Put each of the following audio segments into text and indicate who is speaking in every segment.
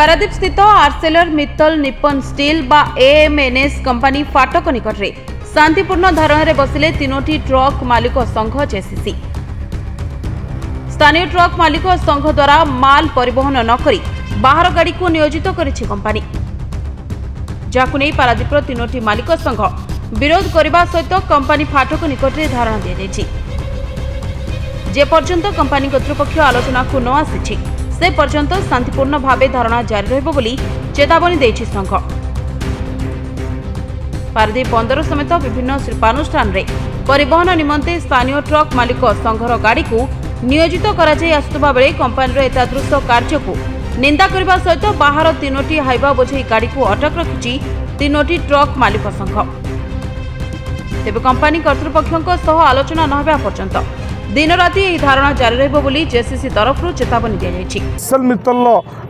Speaker 1: पारादीप स्थित Arcelor Mittal Nippon steel बा AMNS company फाटक निकट में शांतिपूर्ण धारण में बसिले तीनोटी ट्रक मालिक संघ जेसीसी। स्थानीय ट्रक मालिक संघ द्वारा माल परिवहन न करी बाहर गाड़ी को नियोजित करिछि कंपनी, जाकु नै पारादीप तीनोटी मालिक संघ विरोध करने सहित कंपनी फाटक निकट में धारणा दि जाइछि। जे पर्यंत कंपनी कर्तृपक्ष आलोचना को न आसी से पर्यंत शांतिपूर्ण भावे धारणा जारी रहिबो बोली चेतावनी देछि संघ। पारादीप बंदर समेत विभिन्न शिल्पानुष्ठान रे परिवहन निमंते स्थानीय ट्रक मालिक संघर गाड़ी को नियोजित करा जाय आसुवा बेले कंपनी एतादृश कार्य को निंदा करने सहित बाहर तीनोटी हाइवा बोझई गाड़ी को अटक रखिछि तीनोटी ट्रक मालिक संघ। तेबे कंपनी कर्तृपक्षों सह आलोचना न होबा पर्यंत दिन राति यह धारणा जारी रहिबो बोली जेसीसी तरफ चेतावनी दिया जायछि।
Speaker 2: आर्सेलर मित्तल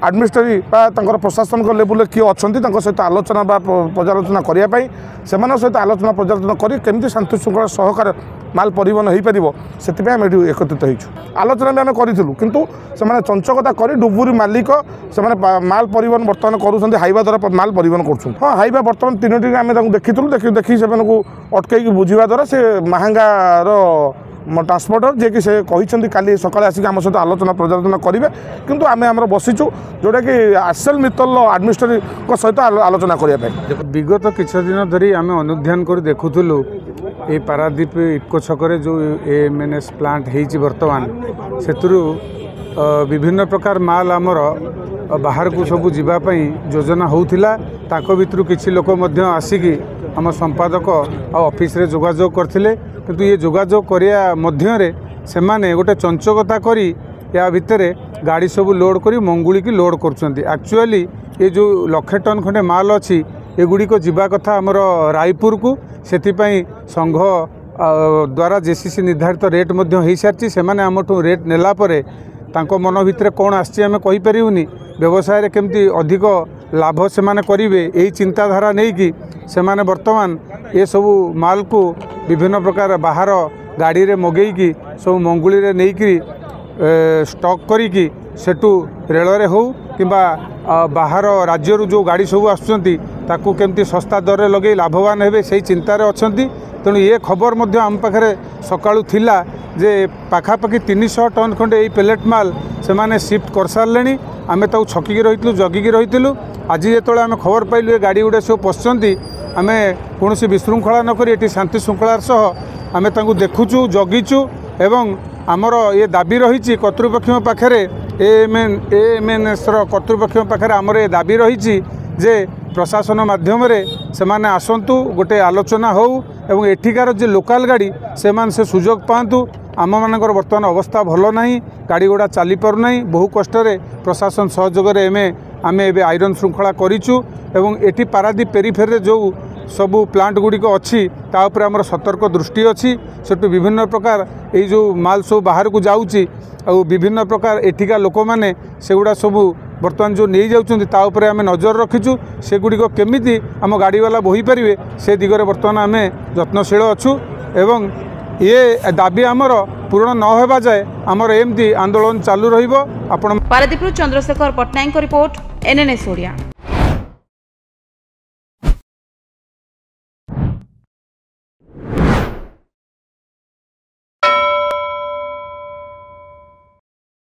Speaker 2: एडमिनिस्ट्रेटिव प्रशासन लेवल किए अच्छा सहित आलोचना पर्यालोचना करने सहित आलोचना पर्यालोचना कर केमती शांति श्रृंखला सहकार माल परिवहन हो पार से एकत्रित हो आलोचना भी आम करूँ किंतु से चंचकता कर डुबुरी मालिक से माल परिवहन बर्तमान कर हाइवा द्वारा माल परिवहन कर हाँ हाइवा बर्तमान तीनोटी आम देखी देखी से अटकई बुझा द्वारा से महंगार ट्रांसपोर्टर जे कि से कहते काली सकाଳେ आसिक आम सहित आलोचना पर्यालोचना करेंगे किंतु आम आम बसीचु जोटा कि आर्सेलर मित्तल एडमिनिस्ट्रेटिव सहित आलोचना करने
Speaker 3: विगत किछि दिन धरी आम अनुध्यान कर देखुलु ये पारादीप इटको छकरे जो एएमएनएस प्लांट होती बर्तमान से विभिन्न प्रकार माल आमर बाहर को सब जीवाई योजना होता ताको भितर किछि लोक आसिकी आम संपादक ऑफिस रे जोगाजोग करथिले किंतु ये जोगाजोग करिया मध्य रे सेमाने गोटे चंचकता करी या भितर गाड़ी सब लोड करी मंगुली की लोड करछंती। एक्चुअली ये जो 1,00,000 टन खंडे माल अच्छी एगुड़ी को जीवा कथा आमर रायपुर को सेतिपई संघ द्वारा जेसीसी निर्धारित रेट मध्य हो सारी से आमठू रेट नेला परे तांको मन भितर कौन आछि आमे कहि परिउनी व्यवसाय रे केमती अधिक लाभ से माने करिवे एही चिंताधारा नहीं कि से माने वर्तमान ये सबू माल को विभिन्न प्रकार बाहर गाड़ी रे मगेई सब मंगुली रे नहीं कि स्टॉक करी सेठू रेल रे हो किंबा बाहर राज्य जो गाड़ी सब आसुचंती ताकू केमती सस्ता दर लगे लाभवान हेबे से चिंतार अछंती। तेणु ये खबर मध्य आम पाखे सकाळू थिला जे पाखापाखि 300 टन खंडे पेलेट माल से माने शिफ्ट कर सारे आम ताऊ छकिकी रही जगिकी रही आज जो आम खबर पाइलु गाड़ी गुड़ा सब पशुंट आम कौन विशृंखला नक ये शांति श्रृंखलार सह आम देखुचु जगिचु एवं आमर ये दाबी रही कर्तृपक्ष पाखे एएमएनएस कर्तृपक्ष पाखे आमर ये दाबी रही जे प्रशासन माध्यम से माने आसतु गोटे आलोचना हो एवं एठिकार जे लोकाल गाड़ी से सुजोग पातु आम मानकर बर्तमान अवस्था भल ना गाड़ी गुड़ा चली पारना बहु कष्ट प्रशासन सहयोग आम ए आयरन श्रृंखला करूँ एवं एटी पारादीप पेरीफेरी जो सबू प्लांट गुड़िक अच्छी तापर आमर सतर्क दृष्टि अच्छी सेठू विभिन्न प्रकार ये जो माल सब बाहर को जाऊँगी और विभिन्न प्रकार एठिका लोक मैंने सेगुड़ा सबू बर्तमान जो नहीं जाऊँगी आम नजर रखीचु सेगुड़िक केमिति आम गाड़ी वाला बोही पारे से दिगरे बर्तमान आम यत्नशील अच्छु एवं ये दाबी आमर पूर्ण न होबा जाए आमर एमती आंदोलन चालू रहिबो। आपण
Speaker 1: पारादीप चंद्रशेखर पट्टनायक रिपोर्ट एनएनएस ओडिया।